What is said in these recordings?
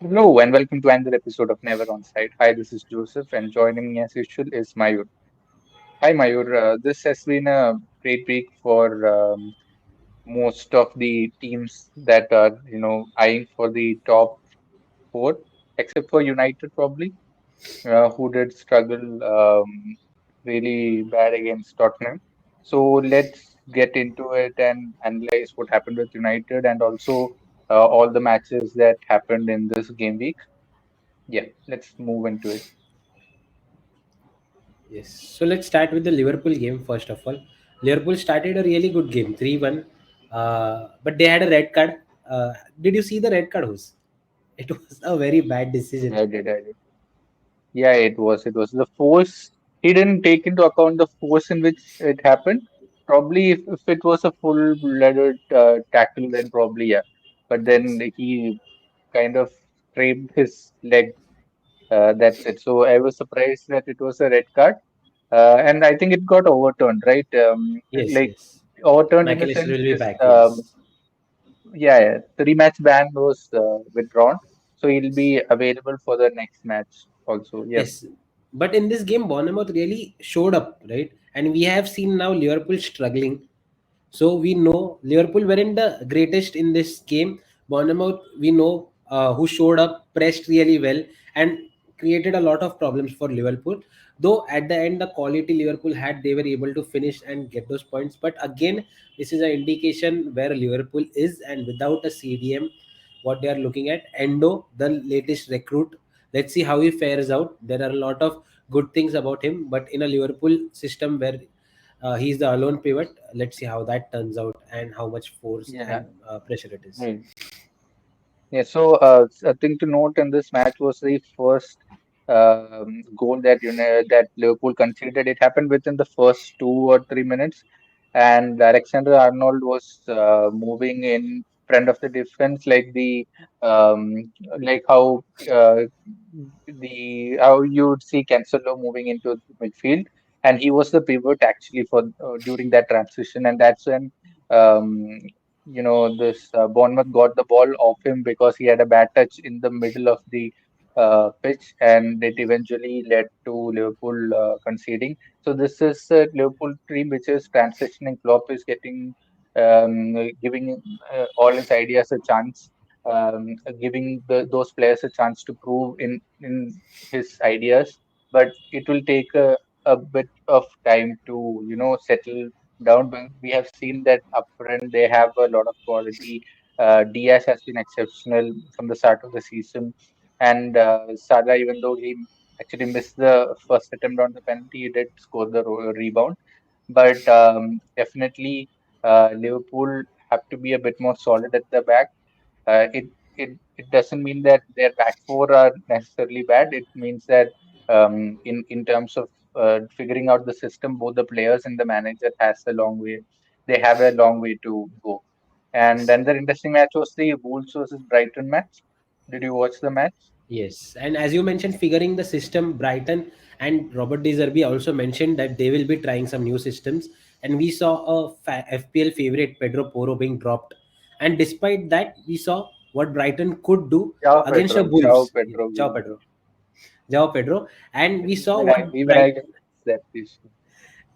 Hello and welcome to another episode of Never Onside. Hi, this is Joseph, and joining me as usual is Mayur. Hi, Mayur. This has been a great week for most of the teams that are, eyeing for the top four, except for United probably, who did struggle really bad against Tottenham. So let's get into it and analyze what happened with United and also all the matches that happened in this game week. Yeah, let's move into it. Yes. So let's start with the Liverpool game first of all. Liverpool started a really good game, 3-1, but they had a red card. Did you see the red card, Who's? It was a very bad decision. I did. Yeah, it was. It was the force. He didn't take into account the force in which it happened. Probably if it was a full-blooded tackle, then probably yeah. But then he kind of scraped his leg. That's it. So I was surprised that it was a red card. And I think it got overturned, right? Yes, Like yes. overturned in the McAllister sense will be this back, yes. yeah, the rematch ban was withdrawn, so he'll be available for the next match also. Yeah, Yes. But in this game, Bournemouth really showed up, right? And we have seen now Liverpool struggling. So we know Liverpool weren't the greatest in this game. Bournemouth, we know who showed up, pressed really well, and created a lot of problems for Liverpool. Though at the end, the quality Liverpool had, they were able to finish and get those points. But again, this is an indication where Liverpool is, and without a CDM, what they are looking at. Endo, the latest recruit. Let's see how he fares out. There are a lot of good things about him, but in a Liverpool system where he's the alone pivot. Let's see how that turns out and how much force yeah. and pressure it is. Hmm. Yeah, so a thing to note in this match was the first goal that that Liverpool conceded. It happened within the first 2 or 3 minutes, and Alexander Arnold was moving in front of the defense, like how you'd see Cancelo moving into the midfield, and he was the pivot actually for during that transition, and that's when. Um, this Bournemouth got the ball off him because he had a bad touch in the middle of the pitch, and it eventually led to Liverpool conceding. So this is a Liverpool team which is transitioning. Klopp is giving all his ideas a chance, giving those players a chance to prove in his ideas. But it will take a bit of time to settle down. But we have seen that up front they have a lot of quality. Diaz has been exceptional from the start of the season, and Salah, even though he actually missed the first attempt on the penalty, he did score the rebound. But definitely, Liverpool have to be a bit more solid at the back. It doesn't mean that their back four are necessarily bad. It means that in terms of figuring out the system, both the players and the manager has a long way. They have a long way to go. And Yes. another interesting match was the Wolves versus Brighton match. Did you watch the match? Yes, and as you mentioned, figuring the system, Brighton and Robert De Zerbi also mentioned that they will be trying some new systems. And we saw a FPL favorite Pedro Porro being dropped. And despite that, we saw what Brighton could do Ciao against the Pedro. Ciao Wolves. Yeah, Pedro. ciao Pedro, ciao Pedro, and we saw Even I can that issue.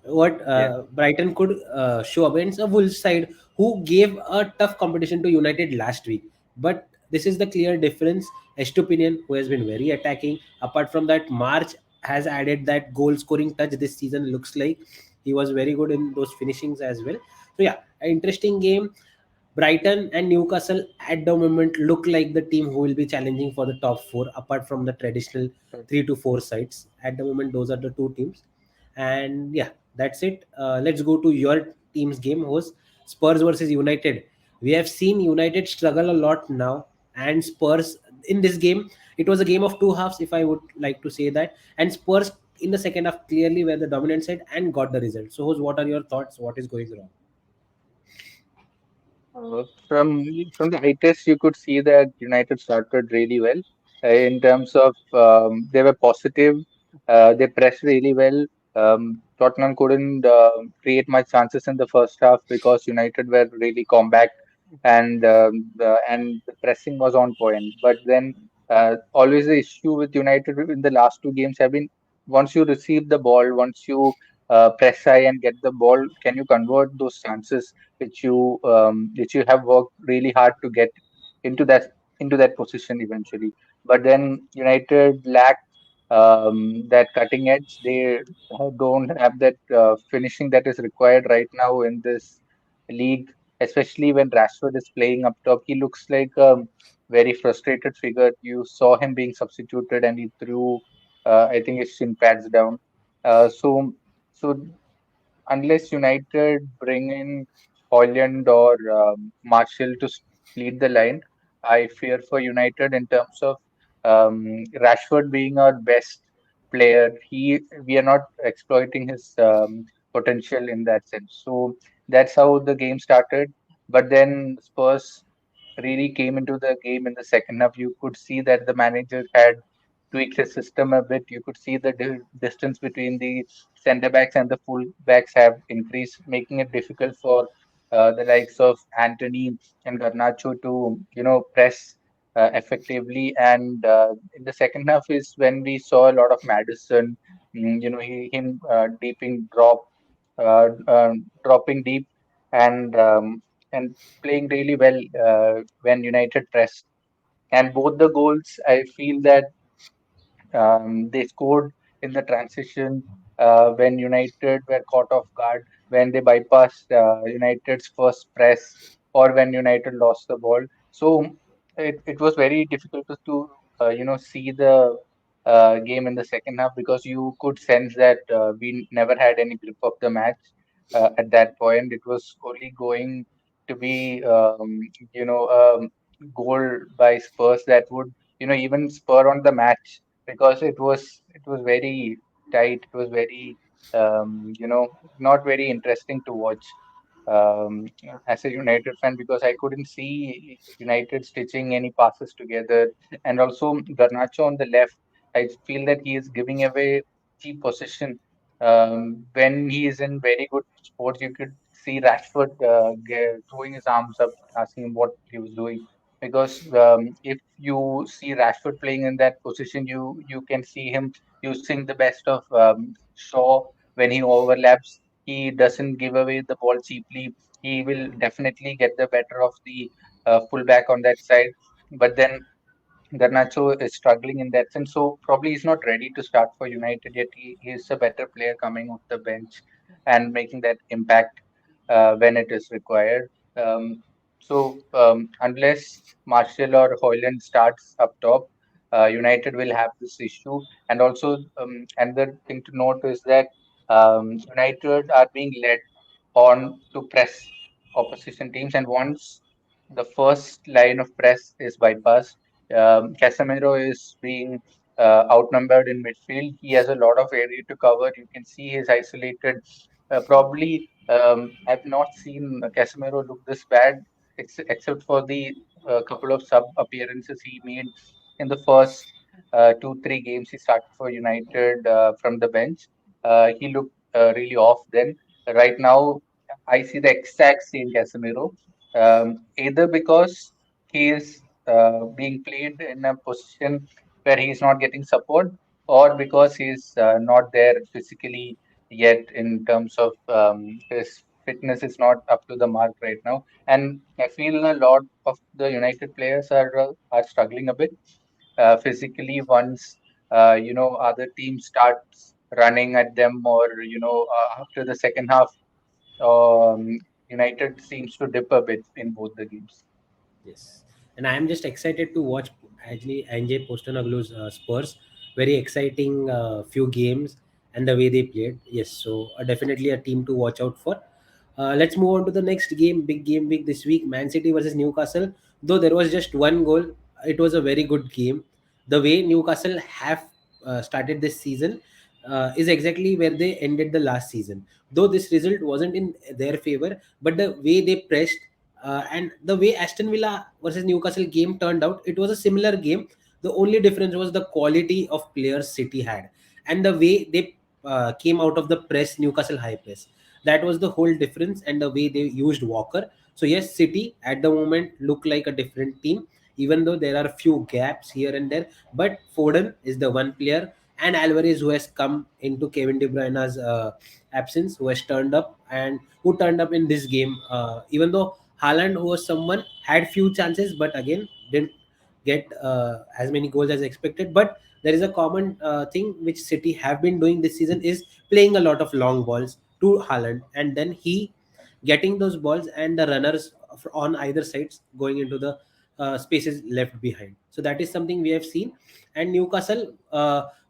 what Yeah. Brighton could show against a Wolves side who gave a tough competition to United last week. But this is the clear difference. Estupinian, who has been very attacking. Apart from that, March has added that goal scoring touch this season. Looks like he was very good in those finishings as well. So yeah, an interesting game. Brighton and Newcastle at the moment look like the team who will be challenging for the top four, apart from the traditional 3 to 4 sides. At the moment, those are the two teams. And yeah, that's it. Let's go to your team's game host, Spurs versus United. We have seen United struggle a lot now, and Spurs in this game, it was a game of two halves, if I would like to say that. And Spurs in the second half clearly were the dominant side and got the result. So, host, what are your thoughts? What is going wrong? From the eye test, you could see that United started really well in terms of they were positive, they pressed really well. Tottenham couldn't create much chances in the first half because United were really compact and the pressing was on point. But then Always the issue with United in the last two games have been once you receive the ball, once you press high and get the ball, can you convert those chances which you have worked really hard to get into that into that position eventually. But then United lack that cutting edge. They don't have that finishing that is required right now in this league, especially when Rashford is playing up top. He looks like a very frustrated figure. You saw him being substituted and he threw, I think, his shin pads down. So unless United bring in Holland or Marshall to lead the line, I fear for United in terms of Rashford being our best player. We are not exploiting his potential in that sense. So that's how the game started. But then Spurs really came into the game in the second half. You could see that the manager had tweaked his system a bit. You could see the distance between the centre backs and the full backs have increased, making it difficult for the likes of Anthony and Garnacho to press effectively. And in the second half is when we saw a lot of Madison, him dropping deep and playing really well when United pressed. And both the goals, I feel that they scored in the transition when United were caught off guard, when they bypassed United's first press, or when United lost the ball. So it was very difficult to see the game in the second half because you could sense that we never had any grip of the match at that point. It was only going to be goal by Spurs that would even spur on the match because it was very tight. It was very not very interesting to watch um, as a United fan because I couldn't see United stitching any passes together. And also Garnacho on the left, I feel that he is giving away cheap possession. When he is in very good sports, you could see Rashford throwing his arms up, asking him what he was doing because if you see Rashford playing in that position, you can see him using the best of Shaw when he overlaps. He doesn't give away the ball cheaply. He will definitely get the better of the fullback on that side. But then Garnacho is struggling in that sense, so probably he's not ready to start for United yet. He is a better player coming off the bench and making that impact when it is required. So unless Martial or Hoyland starts up top, United will have this issue. And also, another thing to note is that United are being led on to press opposition teams, and once the first line of press is bypassed, Casemiro is being outnumbered in midfield. He has a lot of area to cover. You can see he's isolated. Probably, I've not seen Casemiro look this bad, except for the couple of sub appearances he made in the first 2, 3 games he started for United from the bench. He looked really off then. Right now, I see the exact same Casemiro, either because he is being played in a position where he is not getting support, or because he is not there physically yet in terms of his fitness is not up to the mark right now. And I feel a lot of the United players are struggling a bit physically once other teams starts running at them, or after the second half United seems to dip a bit in both the games. Yes, and I am just excited to watch actually Anjay Postanoglu's Spurs. Very exciting few games and the way they played. Yes, so definitely a team to watch out for. Let's move on to the next game, big game week this week. Man City versus Newcastle. Though there was just one goal, it was a very good game. The way Newcastle have started this season is exactly where they ended the last season. Though this result wasn't in their favor, but the way they pressed and the way Aston Villa versus Newcastle game turned out, it was a similar game. The only difference was the quality of players City had and the way they came out of the press, Newcastle high press. That was the whole difference, and the way they used Walker. So yes, City at the moment look like a different team. even though there are few gaps here and there. But Foden is the one player, and Alvarez, who has come into Kevin De Bruyne's absence, who has turned up and who turned up in this game. Even though Haaland, who was someone had few chances, but again didn't get as many goals as expected. But there is a common thing which City have been doing this season is playing a lot of long balls to Haaland, and then he getting those balls and the runners on either sides going into the spaces left behind. So that is something we have seen, and Newcastle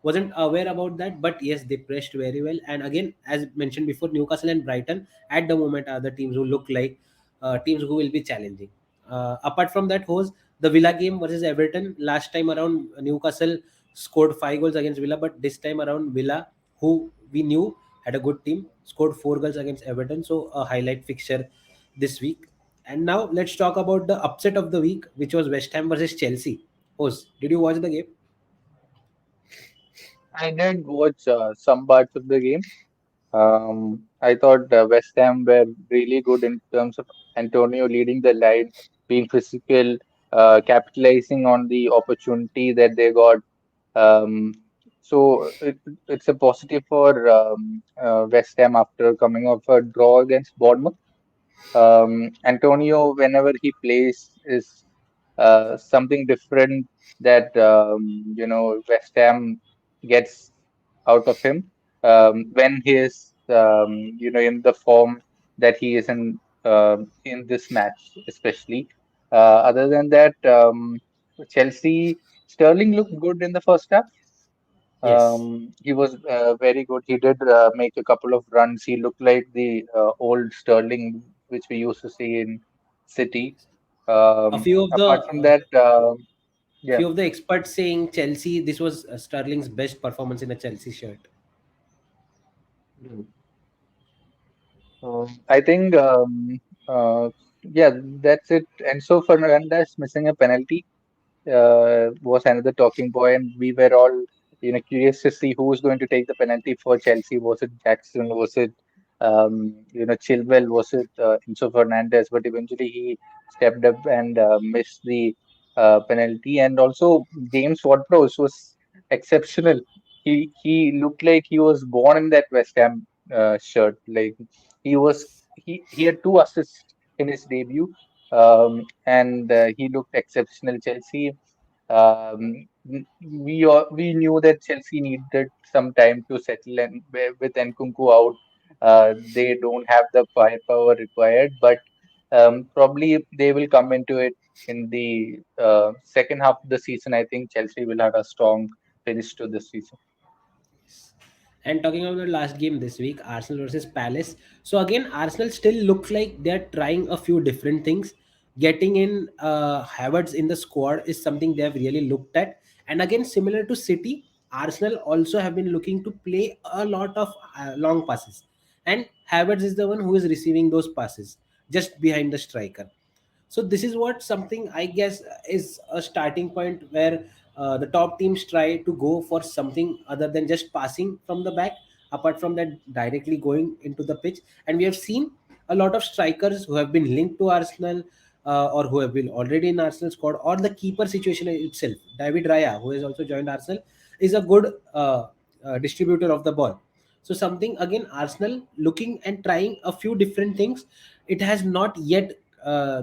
wasn't aware about that, but yes, they pressed very well. And again, as mentioned before, Newcastle and Brighton at the moment are the teams who look like teams who will be challenging. Apart from that, was the Villa game versus Everton. Last time around, Newcastle scored 5 goals against Villa, but this time around, Villa, who we knew had a good team, scored 4 goals against Everton. So a highlight fixture this week. And now let's talk about the upset of the week, which was West Ham versus Chelsea. Host, did you watch the game? I did watch some parts of the game. I thought West Ham were really good in terms of Antonio leading the line, being physical, capitalizing on the opportunity that they got. Um, it's a positive for West Ham after coming off a draw against Bournemouth. Antonio, whenever he plays, is something different that West Ham gets out of him when he is in the form that he is in this match, especially. Other than that, Chelsea Sterling looked good in the first half. Yes. He was very good. He did make a couple of runs. He looked like the old Sterling, which we used to see in City. A few of the Apart from that, yeah, few of the experts saying Chelsea, this was Sterling's best performance in a Chelsea shirt. mm. I think, yeah, that's it. And so Fernandez missing a penalty was another talking point, and we were all curious to see who was going to take the penalty for Chelsea. Was it Jackson? Was it Chilwell? Was it Enzo Fernandez? But eventually he stepped up and missed the penalty. And also James Ward-Prowse was exceptional. He looked like he was born in that West Ham shirt. Like he had two assists in his debut, and he looked exceptional. Chelsea, we knew that Chelsea needed some time to settle, and with Nkunku out, they don't have the firepower required. But probably they will come into it in the second half of the season. I think Chelsea will have a strong finish to this season. And talking about the last game this week, Arsenal versus Palace. So again, Arsenal still looks like they're trying a few different things. Getting in Havertz in the squad is something they have really looked at. And again, similar to City, Arsenal also have been looking to play a lot of long passes. And Havertz is the one who is receiving those passes just behind the striker. So this is what something I guess is a starting point where the top teams try to go for something other than just passing from the back, apart from that directly going into the pitch. And we have seen a lot of strikers who have been linked to Arsenal, or who have been already in Arsenal squad, or the keeper situation itself. David Raya, who has also joined Arsenal, is a good distributor of the ball. So something again, Arsenal looking and trying a few different things. It has not yet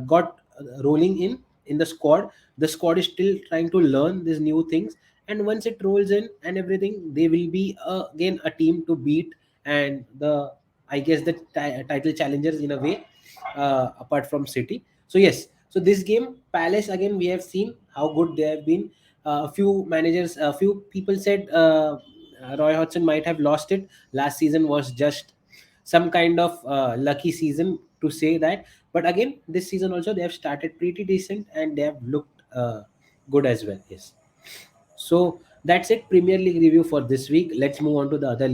got rolling in the squad. The squad is still trying to learn these new things, and once it rolls in and everything, they will be again a team to beat, and the I guess the title challengers in a way, apart from City. So yes, so this game Palace, again we have seen how good they have been. A few managers, a few people said Roy Hodgson might have lost it. Last season was just some kind of lucky season to say that. But again, this season also they have started pretty decent and they have looked good as well. Yes. So that's it. Premier League review for this week. Let's move on to the other